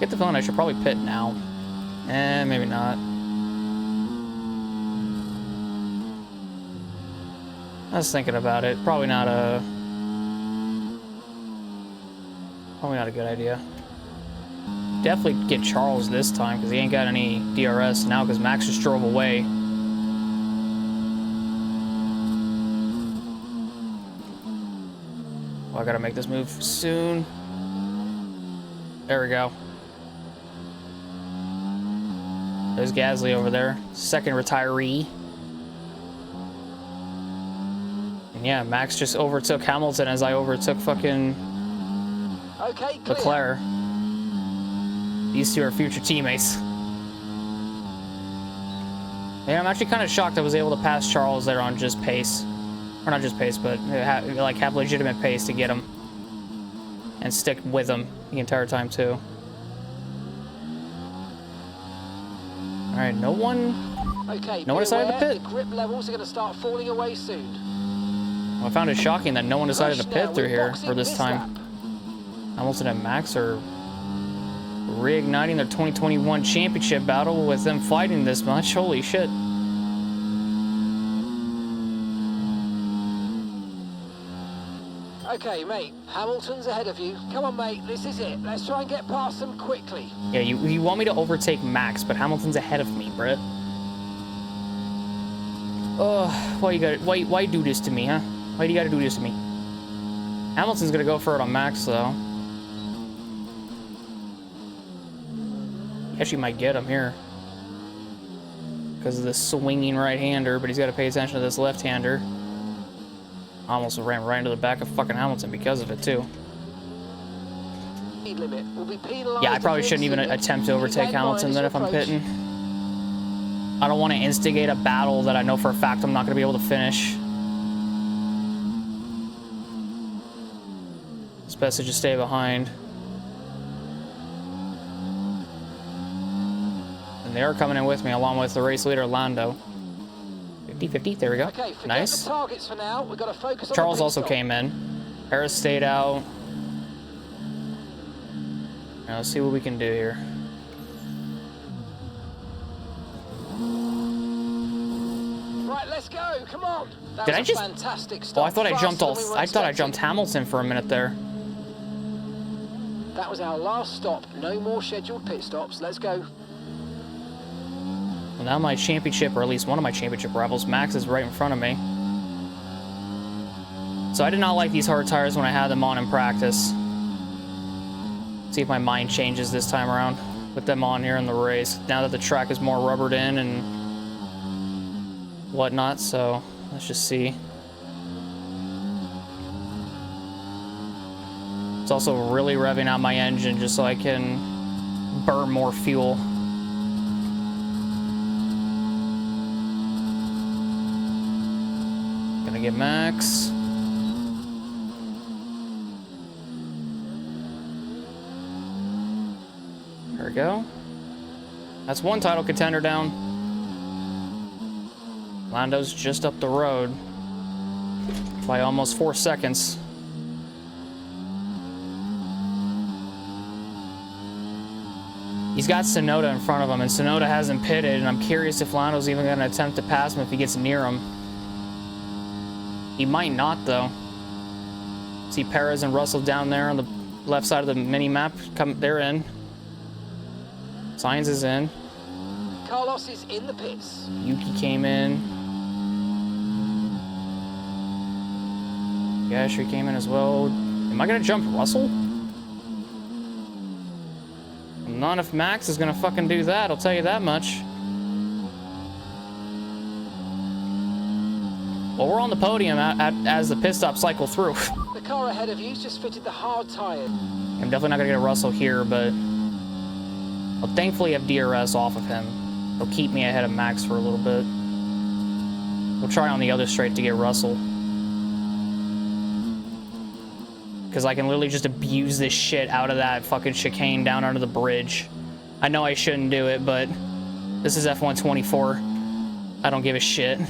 Get the feeling I should probably pit now. Maybe not. I was thinking about it. Probably not a good idea. Definitely get Charles this time because he ain't got any DRS now because Max just drove away. Oh, I gotta make this move soon. There we go. There's Gasly over there, second retiree. And yeah, Max just overtook Hamilton as I overtook fucking Leclerc. These two are future teammates. Yeah, I'm actually kind of shocked I was able to pass Charles there on just pace. Or not just pace, but have legitimate pace to get him. And stick with him the entire time, too. Alright, no one decided to pit.
The grip levels are going to start falling away soon.
Well, I found it shocking that no one decided to pit through here for this time. Hamilton and Max are reigniting their 2021 championship battle with them fighting this much. Holy shit.
Okay, mate. Hamilton's ahead of you. Come on, mate. This is it. Let's try and get past them quickly.
Yeah, you want me to overtake Max, but Hamilton's ahead of me, Brett. Why do this to me, huh? Why do you gotta do this to me? Hamilton's gonna go for it on Max, though. Actually might get him here. Because of this swinging right-hander, but he's got to pay attention to this left-hander. Almost ran right into the back of fucking Hamilton because of it, too. Yeah, I probably shouldn't even attempt to overtake Hamilton then if I'm pitting. I don't want to instigate a battle that I know for a fact I'm not going to be able to finish. It's best to just stay behind. And they are coming in with me along with the race leader, Lando. 50-50, there we go.
Okay, forget
Nice.
the targets for now. We've got to focus on
Charles
the pit
also
stop.
came in. Harris stayed out. Now let's see what we can do here.
Right, let's go. Come on. That
Did
was
I
a
just?
fantastic stop.
Oh, I thought I jumped
Faster than we
all.
were
I thought I
expecting.
jumped Hamilton for a minute there.
That was our last stop. No more scheduled pit stops. Let's go.
Well, now my championship, or at least one of my championship rivals, Max, is right in front of me. So I did not like these hard tires when I had them on in practice. See if my mind changes this time around with them on here in the race. Now that the track is more rubbered in and whatnot, so let's just see. It's also really revving out my engine just so I can burn more fuel. Gonna get Max. There we go. That's one title contender down. Lando's just up the road by almost 4 seconds. He's got Sonoda in front of him, and Sonoda hasn't pitted, and I'm curious if Lando's even going to attempt to pass him if he gets near him. He might not, though. See Perez and Russell down there on the left side of the mini-map. They're in. Sainz is in.
Carlos is in the pits.
Yuki came in. Gasher came in as well. Am I going to jump Russell? Not if Max is gonna fucking do that, I'll tell you that much. Well, we're on the podium as the pit stop cycle through.
The car ahead of you's just fitted the hard tyre.
I'm definitely not gonna get a Russell here, but I'll thankfully have DRS off of him. He'll keep me ahead of Max for a little bit. We'll try on the other straight to get Russell. Because I can literally just abuse this shit out of that fucking chicane down under the bridge. I know I shouldn't do it, but this is F124. I don't give a shit. If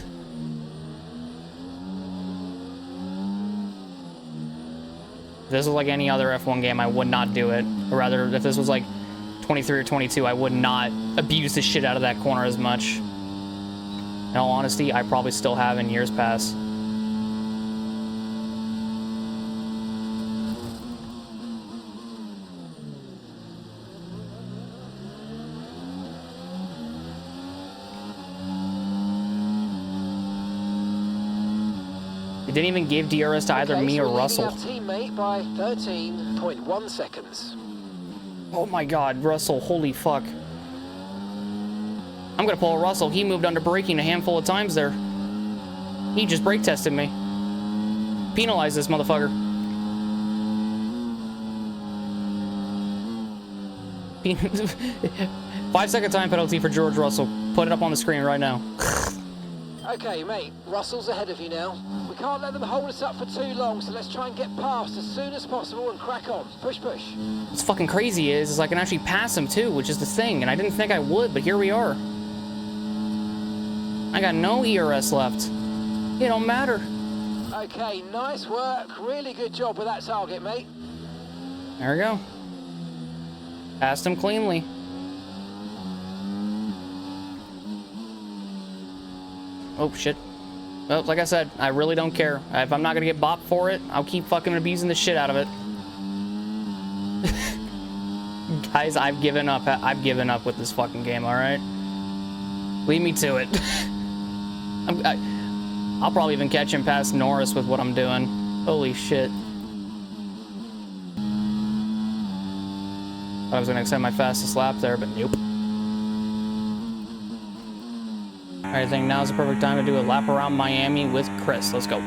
this was like any other F1 game, I would not do it. Or rather, if this was like 23 or 22, I would not abuse the shit out of that corner as much. In all honesty, I probably still have in years past. They didn't even give DRS to either me or Russell.
Our teammate by 13.1 seconds.
Oh my god, Russell, holy fuck. I'm gonna pull a Russell. He moved under braking a handful of times there. He just brake tested me. Penalize this motherfucker. 5-second time penalty for George Russell. Put it up on the screen right now.
Okay, mate, Russell's ahead of you now. We can't let them hold us up for too long, so let's try and get past as soon as possible and crack on. Push, push.
What's fucking crazy is I can actually pass him too, which is the thing, and I didn't think I would, but here we are. I got no ERS left. It don't matter.
Okay, nice work. Really good job with that target, mate.
There we go. Passed him cleanly. Oh, shit. Well, like I said, I really don't care. If I'm not gonna get bopped for it, I'll keep fucking abusing the shit out of it. Guys, I've given up. I've given up with this fucking game, alright? Leave me to it. I'll probably even catch him past Norris with what I'm doing. Holy shit. Thought I was gonna extend my fastest lap there, but nope. Alright, I think now's the perfect time to do a lap around Miami with Chris. Let's go.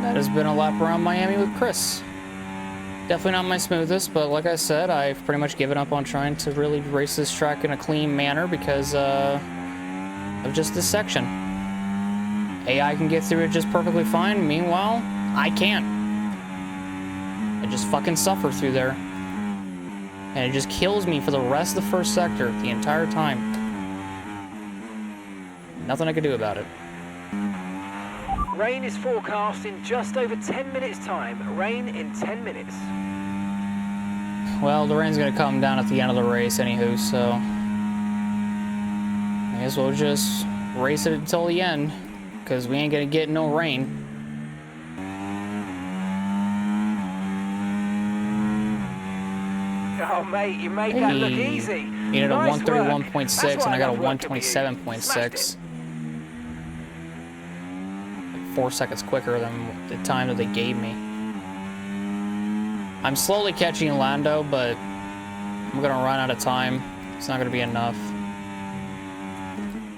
that has been a lap around Miami with Chris. Definitely not my smoothest, but like I said, I've pretty much given up on trying to really race this track in a clean manner because of just this section. AI can get through it just perfectly fine. Meanwhile, I can't. I just fucking suffer through there. And it just kills me for the rest of the first sector the entire time. Nothing I can do about it.
Rain is forecast in just over 10 minutes time. Rain in 10 minutes.
Well, the rain's gonna come down at the end of the race anywho, so I guess we'll just race it until the end, because we ain't gonna get no rain.
Oh, mate, you made that look easy.
Needed a 131.6 and I got a 127.6. 4 seconds quicker than the time that they gave me. I'm slowly catching Lando, but I'm gonna run out of time. It's not gonna be enough.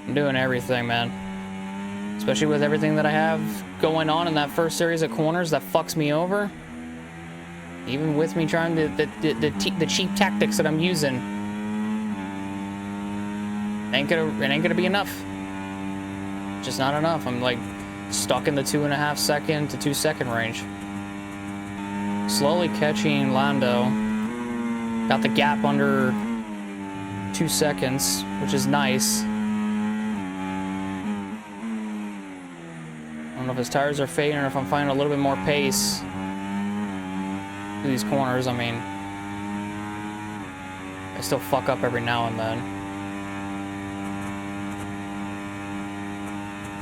I'm doing everything, man. Especially with everything that I have going on in that first series of corners that fucks me over. Even with me trying the cheap tactics that I'm using, it ain't gonna be enough. Just not enough. I'm like stuck in the 2.5 second to 2 second range. Slowly catching Lando. Got the gap under 2 seconds, which is nice. I don't know if his tires are fading or if I'm finding a little bit more pace through these corners. I mean, I still fuck up every now and then.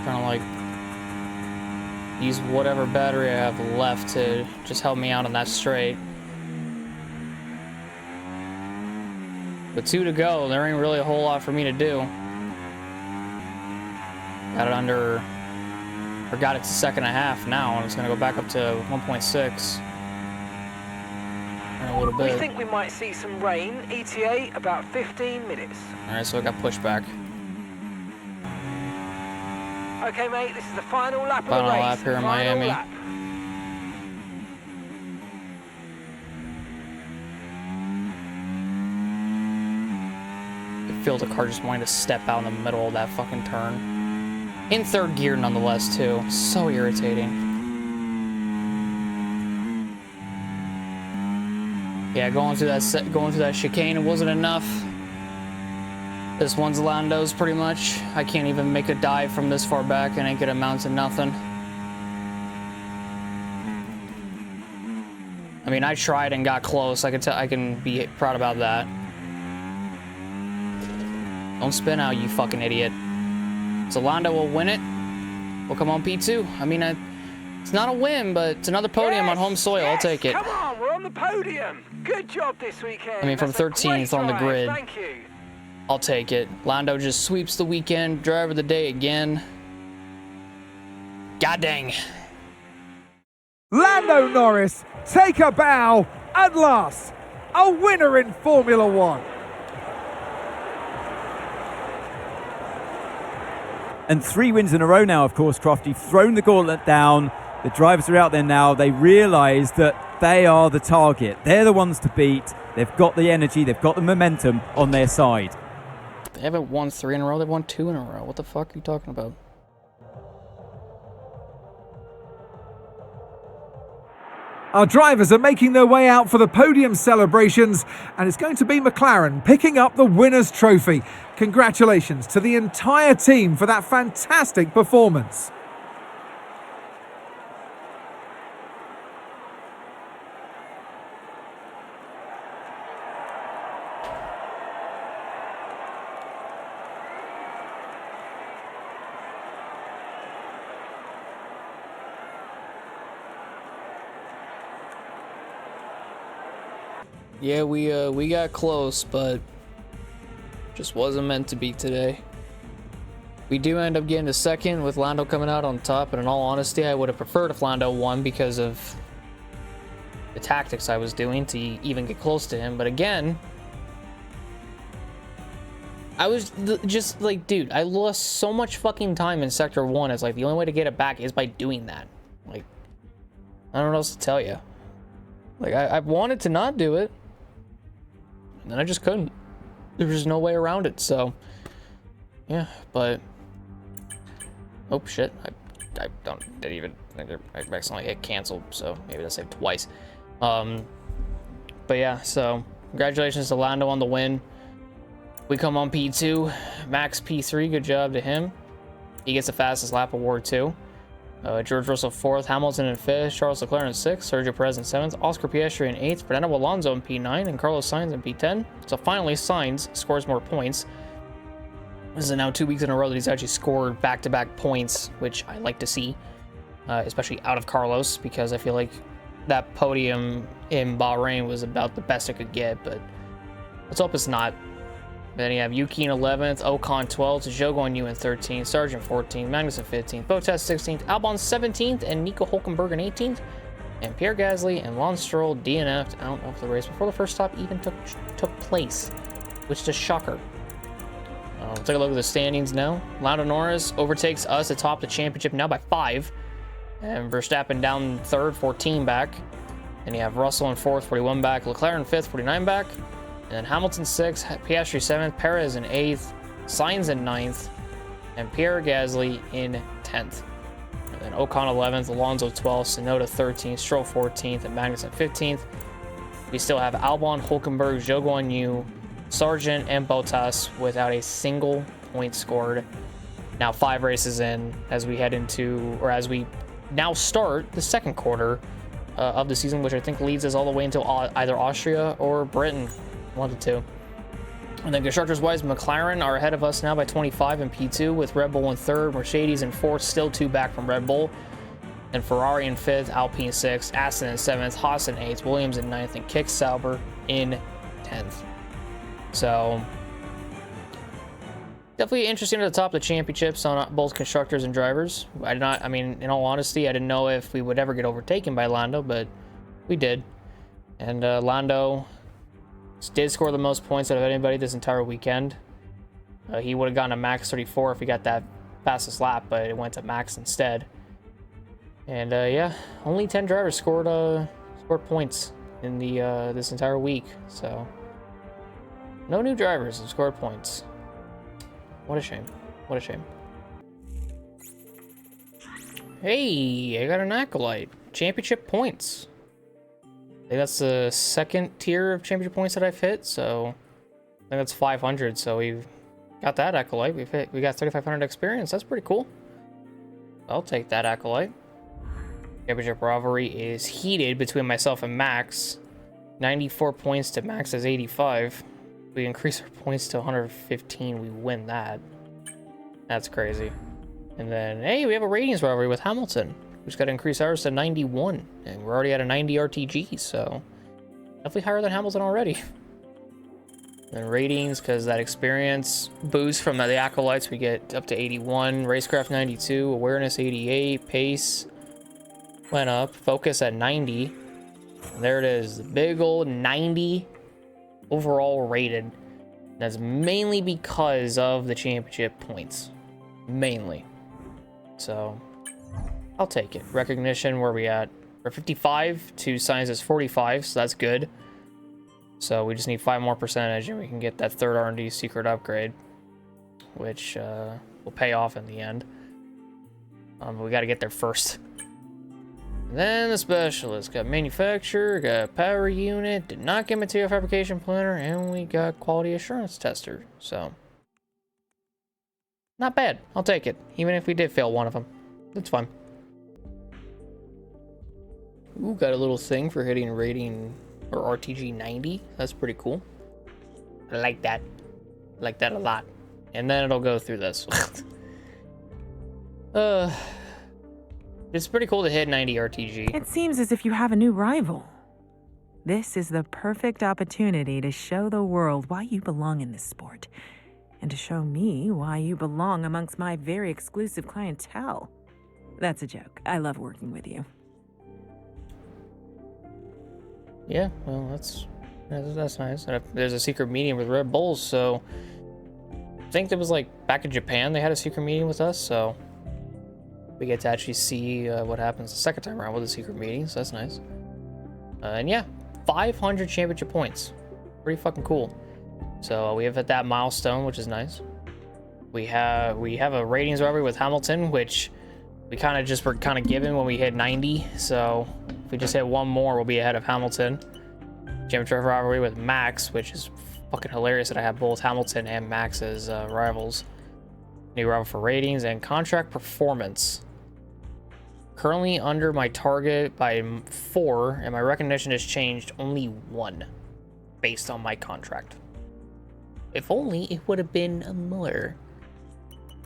Trying to like use whatever battery I have left to just help me out on that straight. With 2 to go, there ain't really a whole lot for me to do. Got it under, or got it to 2.5 now, and it's gonna go back up to 1.6. In a little bit.
We think we might see some rain. ETA about 15 minutes.
Alright, so I got pushed back.
Okay, mate, this is the final lap of the race.
Final lap here in Miami.
Lap.
I feel the car just wanting to step out in the middle of that fucking turn. In third gear, nonetheless, too. So irritating. Yeah, going through that chicane, it wasn't enough. This one's Lando's pretty much. I can't even make a dive from this far back and ain't gonna amount to nothing. I mean, I tried and got close. I can be proud about that. Don't spin out, you fucking idiot. So Lando will win it. We'll come on P2. I mean, it's not a win, but it's another podium on home soil. I'll take it.
Come on, we're on the podium. Good job this weekend.
I mean, from 13th on the grid.
Thank you.
I'll take it. Lando just sweeps the weekend. Driver of the day again. God dang.
Lando Norris, take a bow. At last, a winner in Formula One.
And 3 wins in a row now, of course, Crofty. Thrown the gauntlet down. The drivers are out there now. They realise that they are the target. They're the ones to beat. They've got the energy. They've got the momentum on their side.
They haven't won 3 in a row. They've won 2 in a row. What the fuck are you talking about?
Our drivers are making their way out for the podium celebrations, and it's going to be McLaren picking up the winner's trophy. Congratulations to the entire team for that fantastic performance.
Yeah, we got close, but just wasn't meant to be today. We do end up getting to second with Lando coming out on top, and in all honesty, I would have preferred if Lando won because of the tactics I was doing to even get close to him. But again, I was just like, dude, I lost so much fucking time in Sector 1. It's like the only way to get it back is by doing that. Like, I don't know what else to tell you. Like, I wanted to not do it, and then I just couldn't. There was just no way around it, so... Yeah, but... Oh, shit. I didn't even... I accidentally hit cancel, so maybe that's saved twice. But yeah, so... Congratulations to Lando on the win. We come on P2. Max P3, good job to him. He gets the fastest lap award, too. George Russell 4th, Hamilton in 5th, Charles Leclerc in 6th, Sergio Perez in 7th, Oscar Piastri in 8th, Fernando Alonso in P9, and Carlos Sainz in P10. So finally, Sainz scores more points. This is now 2 weeks in a row that he's actually scored back-to-back points, which I like to see, especially out of Carlos, because I feel like that podium in Bahrain was about the best it could get, but let's hope it's not. Then you have Yuki in 11th, Ocon 12th, Zhou Guanyu in 13th, Sargent 14th, Magnussen 15th, Bottas 16th, Albon 17th, and Nico Hulkenberg in 18th. And Pierre Gasly and Lance Stroll DNF'd out of the race before the first stop even took place, which is a shocker. We'll take a look at the standings now. Lando Norris overtakes us atop the championship now by 5. And Verstappen down 3rd, 14 back. And you have Russell in 4th, 41 back, Leclerc in 5th, 49 back. And then Hamilton 6th, Piastri 7th, Perez in 8th, Sainz in 9th, and Pierre Gasly in 10th. And then Ocon 11th, Alonso 12th, Tsunoda 13th, Stroll 14th, and Magnussen 15th. We still have Albon, Hulkenberg, Zhou Guanyu, Sargent, and Bottas without a single point scored. Now 5 races in as we head into, or as we now start the second quarter of the season, which I think leads us all the way until either Austria or Britain. 1 to 2. And then constructors-wise, McLaren are ahead of us now by 25 in P2, with Red Bull in 3rd, Mercedes in 4th, still 2 back from Red Bull, and Ferrari in 5th, Alpine 6th, Aston in 7th, Haas in 8th, Williams in 9th, and Kick Sauber in 10th. So, definitely interesting at the top of the championships on both constructors and drivers. I mean, in all honesty, I didn't know if we would ever get overtaken by Lando, but we did. And Lando did score the most points out of anybody this entire weekend. He would have gotten a max 34 if he got that fastest lap, but it went to max instead. And yeah, only 10 drivers scored points in the this entire week. So no new drivers have scored points. What a shame. What a shame. Hey, I got an Acolyte. Championship points. I think that's the 2nd tier of championship points that I've hit, so I think that's 500. So we've got that Acolyte. We got 3,500 experience. That's pretty cool. I'll take that Acolyte. Championship rivalry is heated between myself and Max. 94 points to Max's 85. We increase our points to 115. We win that. That's crazy. And then, hey, we have a ratings rivalry with Hamilton. We just got to increase ours to 91, and we're already at a 90 RTG, so definitely higher than Hamilton already. Then ratings, because that experience boost from the Acolytes, we get up to 81, Racecraft 92, Awareness 88, Pace went up, Focus at 90, and there it is, the big old 90 overall rated. That's mainly because of the championship points, mainly. So I'll take it. Recognition, where we at? We're 55 to Sainz's 45, so that's good. So we just need 5 more percentage and we can get that 3rd R&D secret upgrade, which will pay off in the end. We got to get there first. And then the specialist got manufacturer, got power unit, did not get material fabrication planner, and we got quality assurance tester. So not bad. I'll take it, even if we did fail one of them. That's fine. Ooh, got a little thing for hitting rating or RTG 90. That's pretty cool. I like that. I like that a lot. And then it'll go through this. It's pretty cool to hit 90 RTG.
It seems as if you have a new rival. This is the perfect opportunity to show the world why you belong in this sport, and to show me why you belong amongst my very exclusive clientele. That's a joke. I love working with you.
Yeah, well, that's nice. And there's a secret meeting with Red Bulls, so I think it was like back in Japan they had a secret meeting with us, so we get to actually see what happens the second time around with the secret meeting, so that's nice. And yeah, 500 championship points. Pretty fucking cool. So we have hit that milestone, which is nice. We have a ratings rivalry with Hamilton, which we kind of were given when we hit 90. So if we just hit one more, we'll be ahead of Hamilton. Championship rivalry with Max, which is fucking hilarious that I have both Hamilton and Max as rivals. New rival for ratings and contract performance. Currently under my target by 4, and my recognition has changed only 1 based on my contract. If only it would have been more.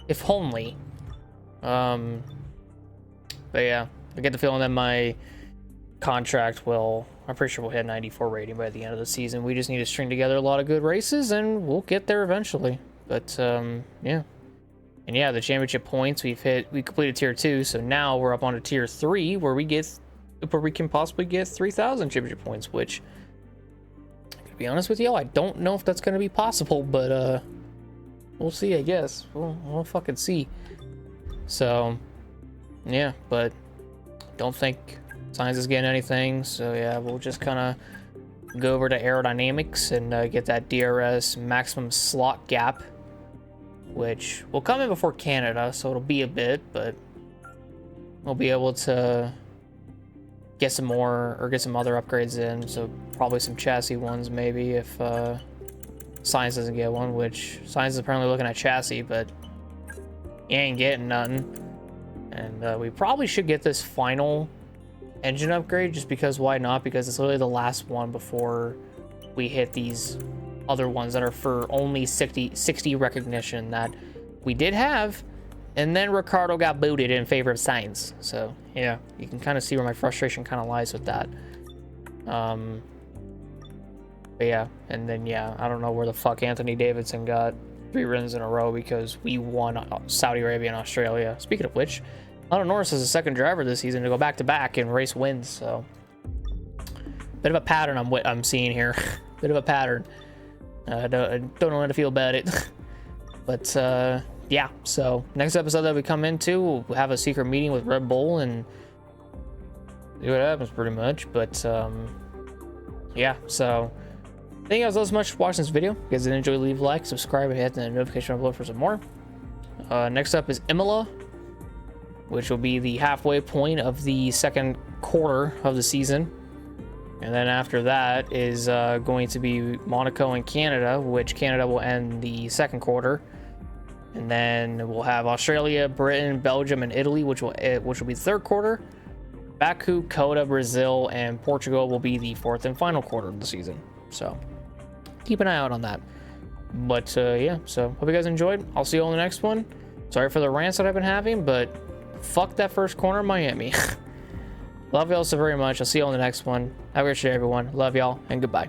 If only. But yeah, I get the feeling that my contract will, I'm pretty sure we'll hit 94 rating by the end of the season. We just need to string together a lot of good races and we'll get there eventually. But yeah. And yeah, the championship points we completed tier 2, so now we're up on to tier 3 where we can possibly get 3,000 championship points, which, to be honest with you, I don't know if that's going to be possible, but we'll see, I guess. We'll fucking see. So yeah, but don't think Science is getting anything, so yeah, we'll just kind of go over to aerodynamics and get that DRS maximum slot gap, which will come in before Canada, so it'll be a bit, but we'll be able to get some more, or get some other upgrades in, so probably some chassis ones maybe if Science doesn't get one, which Science is apparently looking at chassis, but he ain't getting nothing. And we probably should get this final engine upgrade, just because why not? Because it's literally the last one before we hit these other ones that are for only 60 recognition that we did have, and then Ricardo got booted in favor of Sainz. So yeah, you can kind of see where my frustration kind of lies with that. But yeah, and then yeah, I don't know where the fuck Anthony Davidson got 3 wins in a row because we won Saudi Arabia and Australia. Speaking of which, Lando Norris is the second driver this season to go back-to-back and race wins, so bit of a pattern I'm seeing here. Bit of a pattern. I don't know how to feel about it. But yeah, so next episode that we come into, we'll have a secret meeting with Red Bull and see what happens pretty much. But yeah, so thank you guys so much for watching this video. If you guys did enjoy, leave a like, subscribe, and hit the notification below for some more. Next up is Imola, which will be the halfway point of the second quarter of the season. And then after that is going to be Monaco and Canada, which Canada will end the second quarter. And then we'll have Australia, Britain, Belgium, and Italy, which will be the third quarter. Baku, Coda, Brazil, and Portugal will be the fourth and final quarter of the season. So keep an eye out on that. But yeah, so hope you guys enjoyed. I'll see you all in the next one. Sorry for the rants that I've been having, but fuck that first corner in Miami. Love y'all so very much. I'll see you all in the next one. Have a great day, everyone. Love y'all, and goodbye.